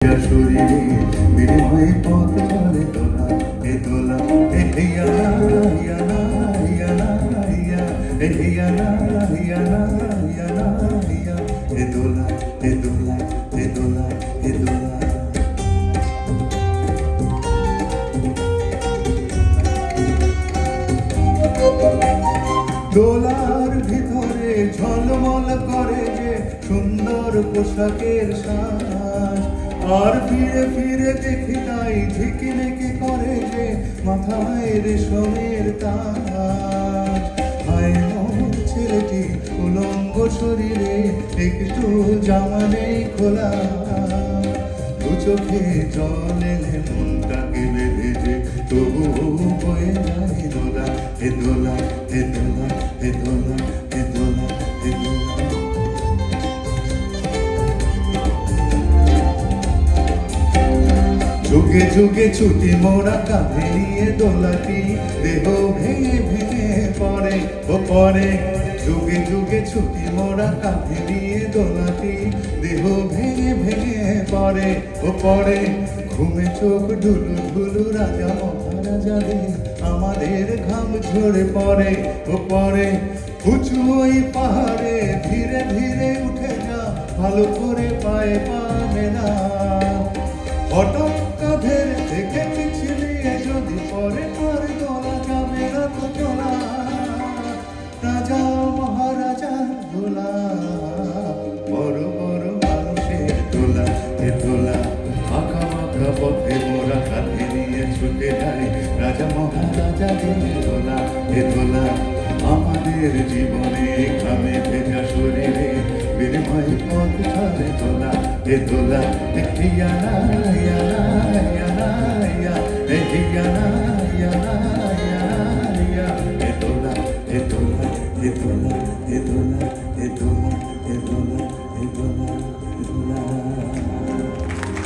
শরীরে বিনিময়ে পথ চলে দোলা এ দোলা এ ইয়ানা ইয়ানা ইয়ানা ইয়া এ ইয়ানা ইয়ানা ইয়ানা ইয়া এ দোলা এ দোলা এ দোলা এ দোলা দোলার ভিতরে ঝলমল করে যে সুন্দর পোশাকের সাজ আর ফিরে ফিরে দেখি তাই ঝিকিমিকি করে যে মাথায় রেশমের তাজ হায় মোর ছেলেটি উলঙ্গ শরীরে একটু জামা নেই খোলা দু চোখে জল এলে মনটাকে বেঁধে যে তবু বয়ে যায় দোলা এ দোলা এ দোলা এ দোলা এ দোলা এ দোলা যুগে যুগে ছুটি মোরা কাঁধে নিয়ে দোলাটি দেহ ভেঙে ভেঙে পড়ে ও পড়ে যুগে যুগে ছুটি মোরা কাঁধে নিয়ে দোলাটি দেহ ভেঙে ভেঙে পড়ে ও পড়ে ঘুমে চোখ ঢুলু ঢুলু রাজা মহারাজাদের আমাদের ঘাম ঝরে পড়ে ও পড়ে উঁচু ওই পাহাড়ে ধীরে ধীরে উঠে যা ভালো করে পায়ে পা মেলা হঠাৎ কাঁধের থেকে পিছলিয়ে যদি পরে আর দোলা যাবে না তো চলা রাজা মহারাজা দোলা বড় বড় মানুষের দোলা এ দোলা আঁকা মাখা পথে মোরা কাঁধে নিয়ে ছুটে যাই রাজা মহারাজাদের দোলা এ দোলা আমাদের জীবনে ঘামে ভেজা শরীরে বিনিময় পথ চলে দোলা এ দোলা ইয়ানা ইয়ানা ইয়ানা ইয়া এ ইয়ানা